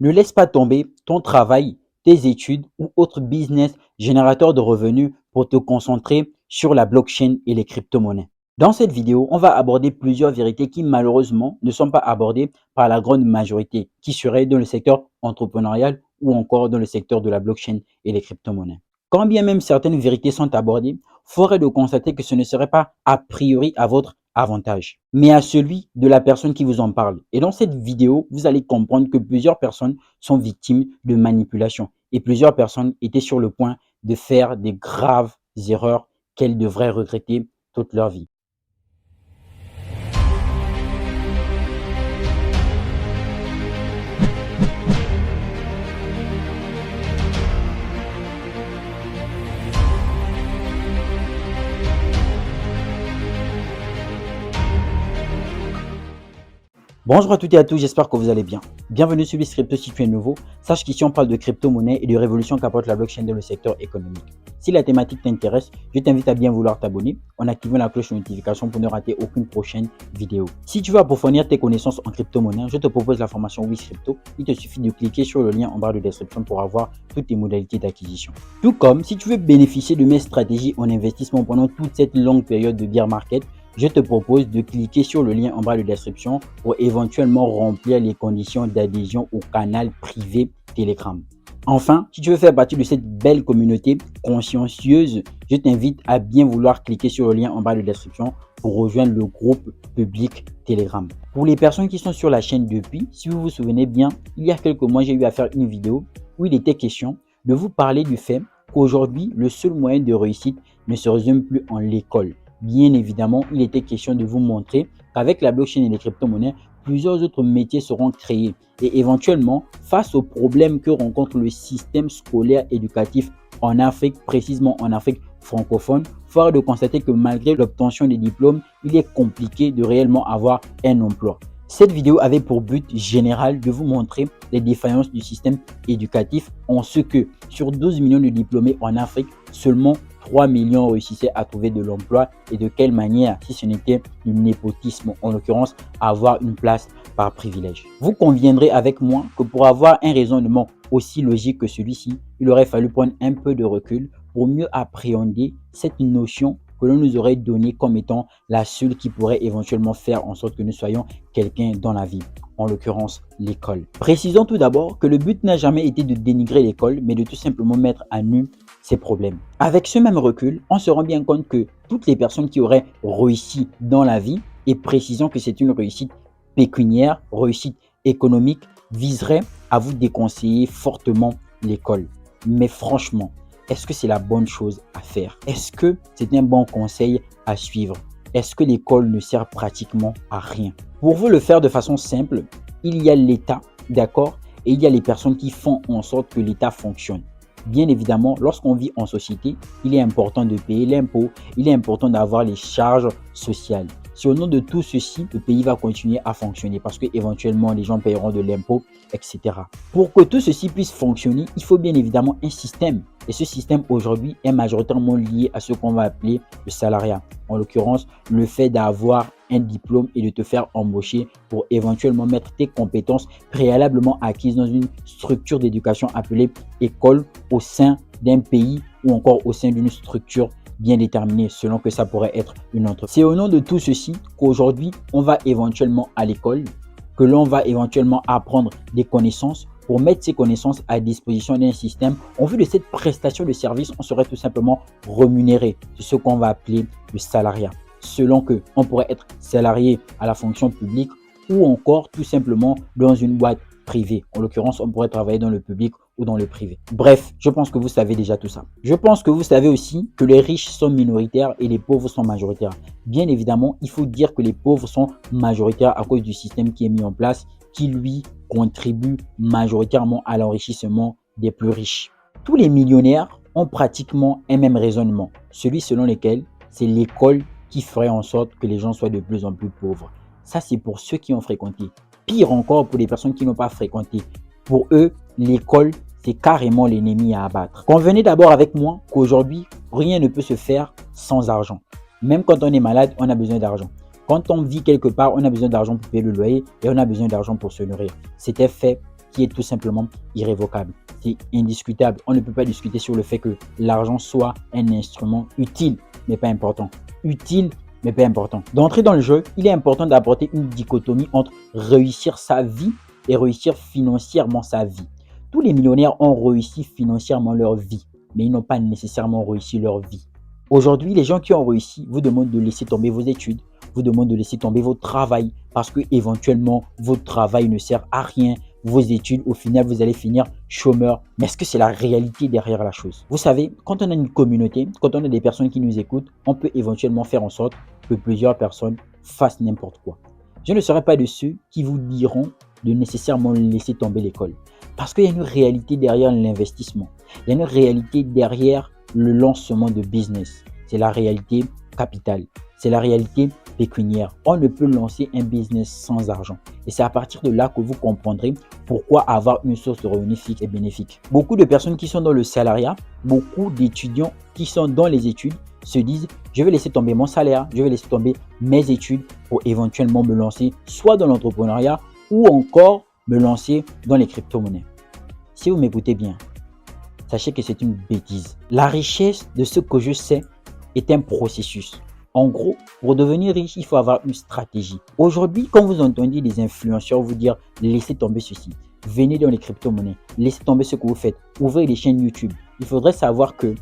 Ne laisse pas tomber ton travail, tes études ou autre business générateur de revenus pour te concentrer sur la blockchain et les crypto-monnaies. Dans cette vidéo, on va aborder plusieurs vérités qui malheureusement ne sont pas abordées par la grande majorité, qui seraient dans le secteur entrepreneurial ou encore dans le secteur de la blockchain et les crypto-monnaies. Quand bien même certaines vérités sont abordées, forêt de constater que ce ne serait pas a priori à votre avantage, mais à celui de la personne qui vous en parle. Et dans cette vidéo, vous allez comprendre que plusieurs personnes sont victimes de manipulation et plusieurs personnes étaient sur le point de faire des graves erreurs qu'elles devraient regretter toute leur vie. Bonjour à toutes et à tous, j'espère que vous allez bien. Bienvenue sur Crypto si tu es nouveau. Sache qu'ici on parle de crypto-monnaie et de révolution qu'apporte la blockchain dans le secteur économique. Si la thématique t'intéresse, je t'invite à bien vouloir t'abonner en activant la cloche de notification pour ne rater aucune prochaine vidéo. Si tu veux approfondir tes connaissances en crypto-monnaie, je te propose la formation WizCrypto. Il te suffit de cliquer sur le lien en barre de description pour avoir toutes les modalités d'acquisition. Tout comme si tu veux bénéficier de mes stratégies en investissement pendant toute cette longue période de bear market, je te propose de cliquer sur le lien en bas de description pour éventuellement remplir les conditions d'adhésion au canal privé Telegram. Enfin, si tu veux faire partie de cette belle communauté consciencieuse, je t'invite à bien vouloir cliquer sur le lien en bas de description pour rejoindre le groupe public Telegram. Pour les personnes qui sont sur la chaîne depuis, si vous vous souvenez bien, il y a quelques mois, j'ai eu à faire une vidéo où il était question de vous parler du fait qu'aujourd'hui, le seul moyen de réussite ne se résume plus en l'école. Bien évidemment, il était question de vous montrer qu'avec la blockchain et les crypto-monnaies, plusieurs autres métiers seront créés et éventuellement, face aux problèmes que rencontre le système scolaire éducatif en Afrique, précisément en Afrique francophone, force de constater que malgré l'obtention des diplômes, il est compliqué de réellement avoir un emploi. Cette vidéo avait pour but général de vous montrer les défaillances du système éducatif en ce que sur 12 millions de diplômés en Afrique, seulement 3 millions réussissaient à trouver de l'emploi et de quelle manière, si ce n'était du népotisme, en l'occurrence avoir une place par privilège. Vous conviendrez avec moi que pour avoir un raisonnement aussi logique que celui-ci, il aurait fallu prendre un peu de recul pour mieux appréhender cette notion que l'on nous aurait donnée comme étant la seule qui pourrait éventuellement faire en sorte que nous soyons quelqu'un dans la vie, en l'occurrence l'école. Précisons tout d'abord que le but n'a jamais été de dénigrer l'école, mais de tout simplement mettre à nu ses problèmes. Avec ce même recul, on se rend bien compte que toutes les personnes qui auraient réussi dans la vie, et précisons que c'est une réussite pécuniaire, réussite économique, viseraient à vous déconseiller fortement l'école. Mais franchement, est-ce que c'est la bonne chose à faire? Est-ce que c'est un bon conseil à suivre? Est-ce que l'école ne sert pratiquement à rien? Pour vous le faire de façon simple, il y a l'État, d'accord? Et il y a les personnes qui font en sorte que l'État fonctionne. Bien évidemment, lorsqu'on vit en société, il est important de payer l'impôt, il est important d'avoir les charges sociales. Si au nom de tout ceci, le pays va continuer à fonctionner parce que éventuellement les gens paieront de l'impôt, etc. Pour que tout ceci puisse fonctionner, il faut bien évidemment un système. Et ce système aujourd'hui est majoritairement lié à ce qu'on va appeler le salariat. En l'occurrence, le fait d'avoir un diplôme et de te faire embaucher pour éventuellement mettre tes compétences préalablement acquises dans une structure d'éducation appelée école au sein d'un pays ou encore au sein d'une structure bien déterminé selon que ça pourrait être une entreprise. C'est au nom de tout ceci qu'aujourd'hui, on va éventuellement à l'école, que l'on va éventuellement apprendre des connaissances pour mettre ces connaissances à disposition d'un système. En vue de cette prestation de service, on serait tout simplement rémunéré. C'est ce qu'on va appeler le salariat. Selon que on pourrait être salarié à la fonction publique ou encore tout simplement dans une boîte privée. En l'occurrence, on pourrait travailler dans le public ou dans le privé. Bref, je pense que vous savez déjà tout ça. Je pense que vous savez aussi que les riches sont minoritaires et les pauvres sont majoritaires. Bien évidemment, il faut dire que les pauvres sont majoritaires à cause du système qui est mis en place, qui lui contribue majoritairement à l'enrichissement des plus riches. Tous les millionnaires ont pratiquement un même raisonnement, celui selon lequel c'est l'école qui ferait en sorte que les gens soient de plus en plus pauvres. Ça, c'est pour ceux qui ont fréquenté. Pire encore pour les personnes qui n'ont pas fréquenté. Pour eux, l'école, c'est carrément l'ennemi à abattre. Convenez d'abord avec moi qu'aujourd'hui, rien ne peut se faire sans argent. Même quand on est malade, on a besoin d'argent. Quand on vit quelque part, on a besoin d'argent pour payer le loyer et on a besoin d'argent pour se nourrir. C'était fait qui est tout simplement irrévocable. C'est indiscutable. On ne peut pas discuter sur le fait que l'argent soit un instrument utile, mais pas important. Utile, mais pas important. D'entrer dans le jeu, il est important d'apporter une dichotomie entre réussir sa vie et réussir financièrement sa vie. Tous les millionnaires ont réussi financièrement leur vie, mais ils n'ont pas nécessairement réussi leur vie. Aujourd'hui, les gens qui ont réussi vous demandent de laisser tomber vos études, vous demandent de laisser tomber votre travail parce que éventuellement votre travail ne sert à rien. Vos études, au final, vous allez finir chômeur. Mais est-ce que c'est la réalité derrière la chose? Vous savez, quand on a une communauté, quand on a des personnes qui nous écoutent, on peut éventuellement faire en sorte que plusieurs personnes fassent n'importe quoi. Je ne serai pas de ceux qui vous diront de nécessairement laisser tomber l'école. Parce qu'il y a une réalité derrière l'investissement. Il y a une réalité derrière le lancement de business. C'est la réalité capitale. C'est la réalité pécuniaire. On ne peut lancer un business sans argent. Et c'est à partir de là que vous comprendrez pourquoi avoir une source de revenus fixe est bénéfique. Beaucoup de personnes qui sont dans le salariat, beaucoup d'étudiants qui sont dans les études se disent « je vais laisser tomber mon salaire, je vais laisser tomber mes études pour éventuellement me lancer soit dans l'entrepreneuriat ou encore me lancer dans les crypto-monnaies ». Si vous m'écoutez bien, sachez que c'est une bêtise. La richesse de ce que je sais est un processus. En gros, pour devenir riche, il faut avoir une stratégie. Aujourd'hui, quand vous entendez des influenceurs vous dire « laissez tomber ceci », venez dans les crypto-monnaies, laissez tomber ce que vous faites, ouvrez des chaînes YouTube. Il faudrait savoir que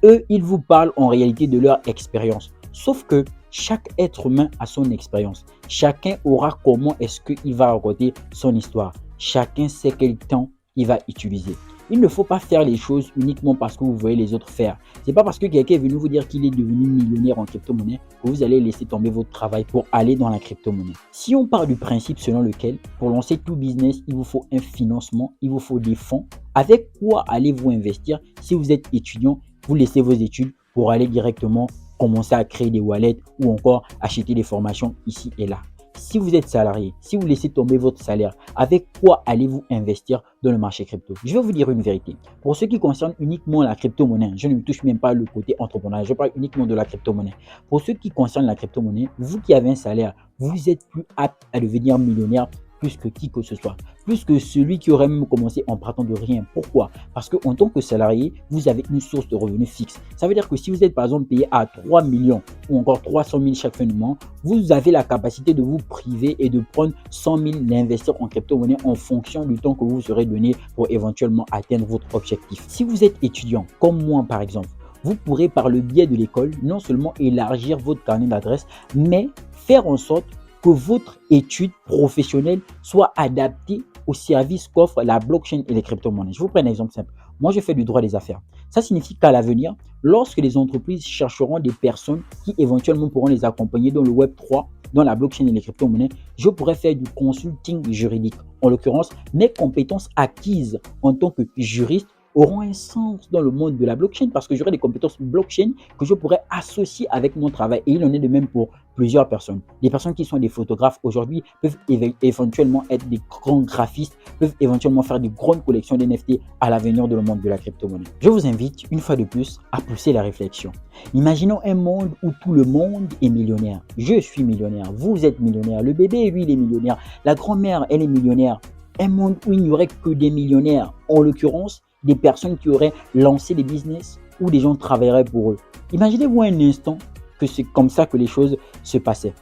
eux, ils vous parlent en réalité de leur expérience. Sauf que chaque être humain a son expérience. Chacun aura comment est-ce qu'il va raconter son histoire. Chacun sait quel temps il va utiliser. Il ne faut pas faire les choses uniquement parce que vous voyez les autres faire. Ce n'est pas parce que quelqu'un est venu vous dire qu'il est devenu millionnaire en crypto-monnaie que vous allez laisser tomber votre travail pour aller dans la crypto-monnaie. Si on part du principe selon lequel pour lancer tout business, il vous faut un financement, il vous faut des fonds, avec quoi allez-vous investir si vous êtes étudiant, vous laissez vos études pour aller directement commencer à créer des wallets ou encore acheter des formations ici et là. Si vous êtes salarié, si vous laissez tomber votre salaire, avec quoi allez-vous investir dans le marché crypto? Je vais vous dire une vérité. Pour ce qui concerne uniquement la crypto-monnaie, je ne me touche même pas le côté entrepreneurial, je parle uniquement de la crypto-monnaie. Pour ce qui concerne la crypto-monnaie, vous qui avez un salaire, vous êtes plus apte à devenir millionnaire plus que qui que ce soit, plus que celui qui aurait même commencé en partant de rien. Pourquoi? Parce qu'en tant que salarié, vous avez une source de revenus fixe. Ça veut dire que si vous êtes par exemple payé à 3 millions ou encore 300 000 chaque fin de mois, vous avez la capacité de vous priver et de prendre 100 000 d'investir en crypto-monnaie en fonction du temps que vous serez donné pour éventuellement atteindre votre objectif. Si vous êtes étudiant, comme moi par exemple, vous pourrez par le biais de l'école non seulement élargir votre carnet d'adresses, mais faire en sorte que votre étude professionnelle soit adaptée aux services qu'offre la blockchain et les crypto-monnaies. Je vous prends un exemple simple. Moi, je fais du droit des affaires. Ça signifie qu'à l'avenir, lorsque les entreprises chercheront des personnes qui éventuellement pourront les accompagner dans le Web3, dans la blockchain et les crypto-monnaies, je pourrais faire du consulting juridique. En l'occurrence, mes compétences acquises en tant que juriste auront un sens dans le monde de la blockchain parce que j'aurai des compétences blockchain que je pourrais associer avec mon travail. Et il en est de même pour plusieurs personnes. Les personnes qui sont des photographes aujourd'hui peuvent éventuellement être des grands graphistes, peuvent éventuellement faire de grandes collections d'NFT à l'avenir de le monde de la crypto-monnaie. Je vous invite une fois de plus à pousser la réflexion. Imaginons un monde où tout le monde est millionnaire. Je suis millionnaire, vous êtes millionnaire, le bébé, lui, il est millionnaire, la grand-mère, elle est millionnaire. Un monde où il n'y aurait que des millionnaires, en l'occurrence, des personnes qui auraient lancé des business où des gens travailleraient pour eux. Imaginez-vous un instant que c'est comme ça que les choses se passaient.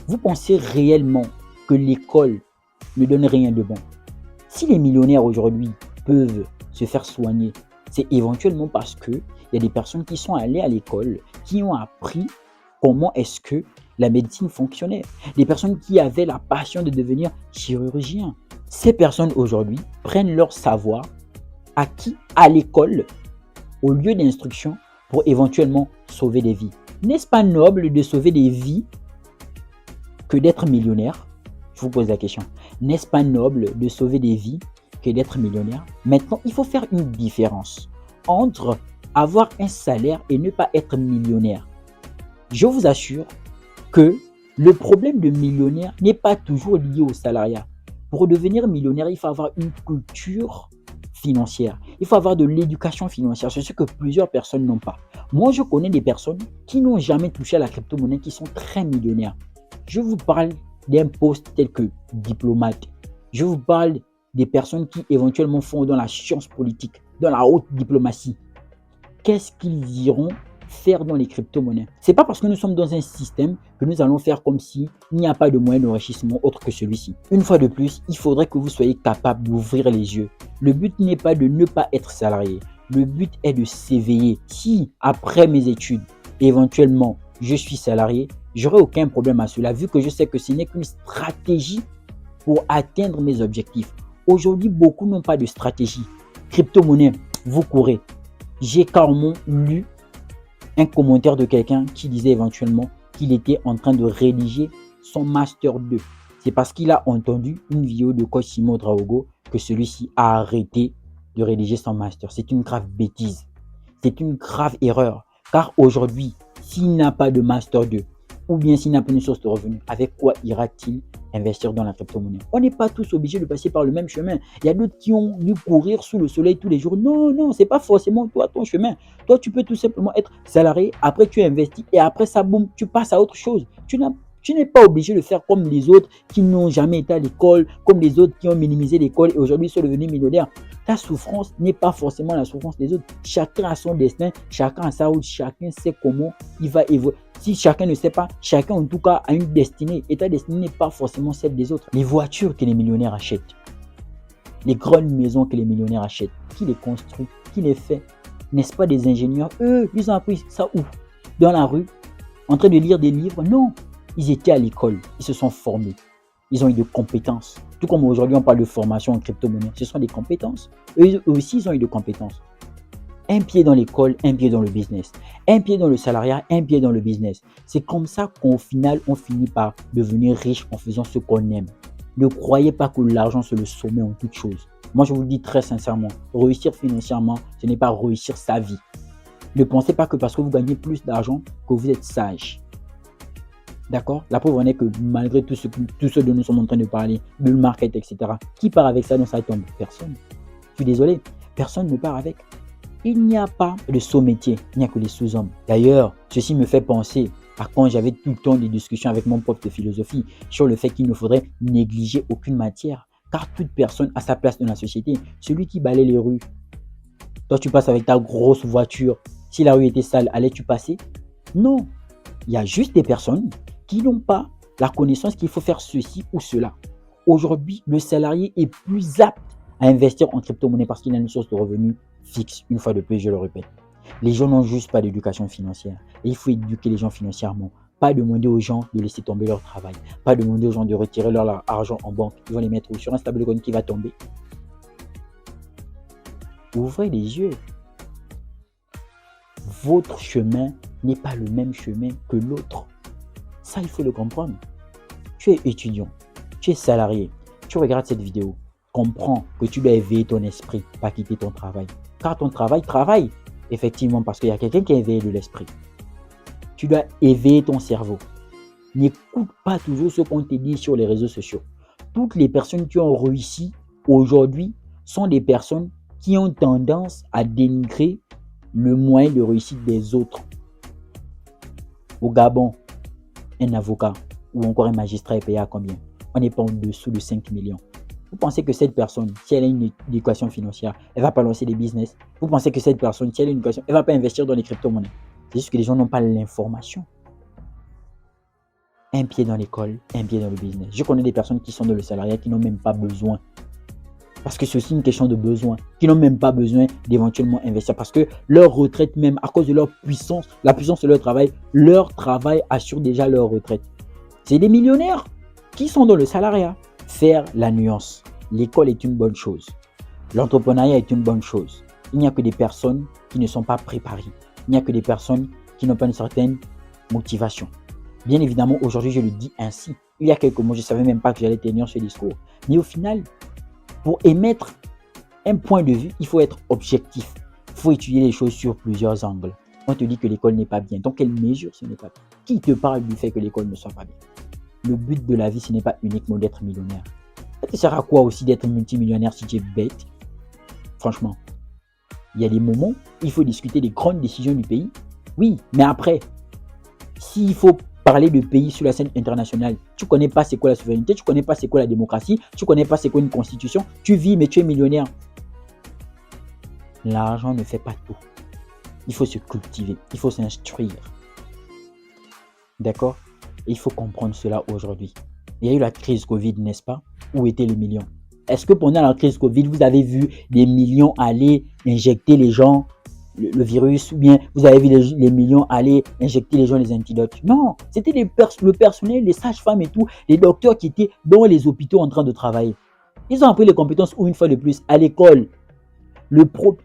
Vous pensez réellement que l'école ne donne rien de bon? Si les millionnaires aujourd'hui peuvent se faire soigner, c'est éventuellement parce qu'il y a des personnes qui sont allées à l'école, qui ont appris comment est-ce que la médecine fonctionnait. Des personnes qui avaient la passion de devenir chirurgien. Ces personnes aujourd'hui prennent leur savoir acquis à l'école au lieu d'instruction pour éventuellement sauver des vies. N'est-ce pas noble de sauver des vies que d'être millionnaire? Je vous pose la question. N'est-ce pas noble de sauver des vies que d'être millionnaire? Maintenant, il faut faire une différence entre avoir un salaire et ne pas être millionnaire. Je vous assure que le problème de millionnaire n'est pas toujours lié au salariat. Pour devenir millionnaire, il faut avoir une culture financière. Il faut avoir de l'éducation financière. C'est ce que plusieurs personnes n'ont pas. Moi, je connais des personnes qui n'ont jamais touché à la crypto-monnaie qui sont très millionnaires. Je vous parle d'un poste tel que diplomate. Je vous parle des personnes qui éventuellement font dans la science politique, dans la haute diplomatie, qu'est-ce qu'ils iront faire dans les crypto-monnaies? Ce n'est pas parce que nous sommes dans un système que nous allons faire comme s'il n'y a pas de moyen d'enrichissement autre que celui-ci. Une fois de plus, il faudrait que vous soyez capable d'ouvrir les yeux. Le but n'est pas de ne pas être salarié. Le but est de s'éveiller. Si, après mes études, éventuellement, je suis salarié, j'aurai aucun problème à cela, vu que je sais que ce n'est qu'une stratégie pour atteindre mes objectifs. Aujourd'hui, beaucoup n'ont pas de stratégie. Crypto-monnaie, vous courez. J'ai carrément lu un commentaire de quelqu'un qui disait éventuellement qu'il était en train de rédiger son Master 2. C'est parce qu'il a entendu une vidéo de coach Simon Draogo que celui-ci a arrêté de rédiger son Master. C'est une grave bêtise. C'est une grave erreur. Car aujourd'hui, s'il n'a pas de Master 2, ou bien s'il n'a pas une source de revenus, avec quoi ira-t-il investir dans la crypto-monnaie? On n'est pas tous obligés de passer par le même chemin. Il y a d'autres qui ont dû courir sous le soleil tous les jours. Non, non, ce n'est pas forcément toi ton chemin. Toi, tu peux tout simplement être salarié, après tu investis et après ça, boum, tu passes à autre chose. Tu n'es pas obligé de faire comme les autres qui n'ont jamais été à l'école, comme les autres qui ont minimisé l'école et aujourd'hui sont devenus millionnaires. Ta souffrance n'est pas forcément la souffrance des autres. Chacun a son destin, chacun a sa route, chacun sait comment il va évoluer. Si chacun ne sait pas, chacun en tout cas a une destinée. Et ta destinée n'est pas forcément celle des autres. Les voitures que les millionnaires achètent, les grandes maisons que les millionnaires achètent, qui les construit, qui les fait? N'est-ce pas des ingénieurs? Eux, ils ont appris ça où? Dans la rue? En train de lire des livres? Non. Ils étaient à l'école, ils se sont formés. Ils ont eu des compétences. Tout comme aujourd'hui, on parle de formation en crypto-monnaie. Ce sont des compétences. Eux aussi, ils ont eu des compétences. Un pied dans l'école, un pied dans le business. Un pied dans le salariat, un pied dans le business. C'est comme ça qu'au final, on finit par devenir riche en faisant ce qu'on aime. Ne croyez pas que l'argent, c'est le sommet en toute chose. Moi, je vous le dis très sincèrement, réussir financièrement, ce n'est pas réussir sa vie. Ne pensez pas que parce que vous gagnez plus d'argent, que vous êtes sage. D'accord? La preuve en est que malgré tout ce dont nous sommes en train de parler, bull market, etc., qui part avec ça dans sa tombe? Personne. Je suis désolé, personne ne part avec. Il n'y a pas de sous-métier, il n'y a que des sous-hommes. D'ailleurs, ceci me fait penser à quand j'avais tout le temps des discussions avec mon prof de philosophie sur le fait qu'il ne faudrait négliger aucune matière, car toute personne a sa place dans la société. Celui qui balaye les rues, toi tu passes avec ta grosse voiture, si la rue était sale, allais-tu passer? Non, il y a juste des personnes qui n'ont pas la connaissance qu'il faut faire ceci ou cela. Aujourd'hui, le salarié est plus apte à investir en crypto-monnaie parce qu'il a une source de revenus fixe. Une fois de plus, je le répète. Les gens n'ont juste pas d'éducation financière. Et il faut éduquer les gens financièrement. Pas demander aux gens de laisser tomber leur travail. Pas demander aux gens de retirer leur argent en banque. Ils vont les mettre sur un stablecoin qui va tomber. Ouvrez les yeux. Votre chemin n'est pas le même chemin que l'autre. Ça, il faut le comprendre. Tu es étudiant, tu es salarié, tu regardes cette vidéo. Comprends que tu dois éveiller ton esprit, pas quitter ton travail. Car ton travaille, effectivement, parce qu'il y a quelqu'un qui a éveillé de l'esprit. Tu dois éveiller ton cerveau. N'écoute pas toujours ce qu'on te dit sur les réseaux sociaux. Toutes les personnes qui ont réussi aujourd'hui sont des personnes qui ont tendance à dénigrer le moyen de réussite des autres. Au Gabon, un avocat ou encore un magistrat est payé à combien? On n'est pas en dessous de 5 millions. Vous pensez que cette personne, si elle a une éducation financière, elle ne va pas lancer des business? Vous pensez que cette personne, si elle a une éducation, elle ne va pas investir dans les crypto-monnaies? C'est juste que les gens n'ont pas l'information. Un pied dans l'école, un pied dans le business. Je connais des personnes qui sont dans le salariat qui n'ont même pas besoin. Parce que c'est aussi une question de besoin. Qui n'ont même pas besoin d'éventuellement investir. Parce que leur retraite même, à cause de leur puissance, la puissance de leur travail assure déjà leur retraite. C'est des millionnaires qui sont dans le salariat. Faire la nuance. L'école est une bonne chose. L'entrepreneuriat est une bonne chose. Il n'y a que des personnes qui ne sont pas préparées. Il n'y a que des personnes qui n'ont pas une certaine motivation. Bien évidemment, aujourd'hui, je le dis ainsi. Il y a quelques mois, je ne savais même pas que j'allais tenir ce discours. Mais au final, pour émettre un point de vue, il faut être objectif. Il faut étudier les choses sur plusieurs angles. On te dit que l'école n'est pas bien. Dans quelle mesure ce n'est pas bien? Qui te parle du fait que l'école ne soit pas bien? Le but de la vie, ce n'est pas uniquement d'être millionnaire. Ça te sert à quoi aussi d'être multimillionnaire si tu es bête? Franchement, il y a des moments où il faut discuter des grandes décisions du pays. Oui, mais après, s'il faut parler de pays sur la scène internationale. Tu ne connais pas c'est quoi la souveraineté, tu ne connais pas c'est quoi la démocratie, tu ne connais pas c'est quoi une constitution. Tu vis, mais tu es millionnaire. L'argent ne fait pas tout. Il faut se cultiver, il faut s'instruire. D'accord? Et il faut comprendre cela aujourd'hui. Il y a eu la crise Covid, n'est-ce pas? Où étaient les millions? Est-ce que pendant la crise Covid, vous avez vu des millions aller injecter les gens le virus, ou bien vous avez vu les millions aller injecter les gens les antidotes? Non, c'était le personnel, les sages-femmes et tout, les docteurs qui étaient dans les hôpitaux en train de travailler. Ils ont appris les compétences une fois de plus à l'école.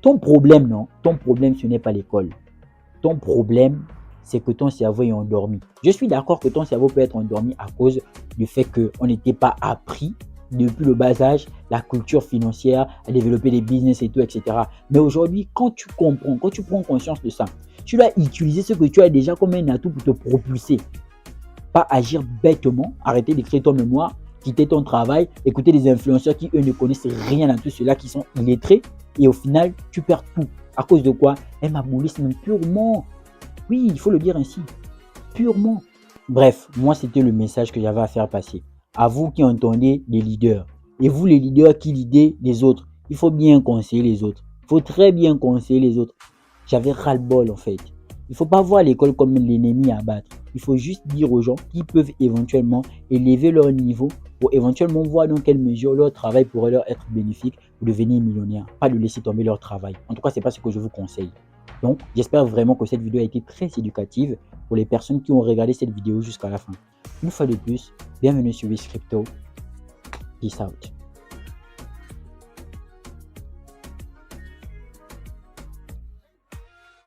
Ton problème, non, ton problème, ce n'est pas l'école. Ton problème, c'est que ton cerveau est endormi. Je suis d'accord que ton cerveau peut être endormi à cause du fait qu'on n'était pas appris depuis le bas âge la culture financière, à développer des business et tout, etc. Mais aujourd'hui, quand tu comprends, quand tu prends conscience de ça, tu dois utiliser ce que tu as déjà comme un atout pour te propulser. Pas agir bêtement, arrêter d'écrire ton mémoire, quitter ton travail, écouter des influenceurs qui, eux, ne connaissent rien à tout cela, qui sont illettrés. Et au final, tu perds tout. À cause de quoi? Un mabolisme purement. Oui, il faut le dire ainsi. Purement. Bref, moi, c'était le message que j'avais à faire passer. À vous qui entendez les leaders. Et vous, les leaders qui lidez les autres. Il faut bien conseiller les autres. Il faut très bien conseiller les autres. J'avais ras-le-bol, en fait. Il ne faut pas voir l'école comme l'ennemi à battre. Il faut juste dire aux gens qui peuvent éventuellement élever leur niveau pour éventuellement voir dans quelle mesure leur travail pourrait leur être bénéfique pour devenir millionnaire. Pas de laisser tomber leur travail. En tout cas, ce n'est pas ce que je vous conseille. Donc, j'espère vraiment que cette vidéo a été très éducative pour les personnes qui ont regardé cette vidéo jusqu'à la fin. Une fois de plus, bienvenue sur Wiz Crypto. Peace out.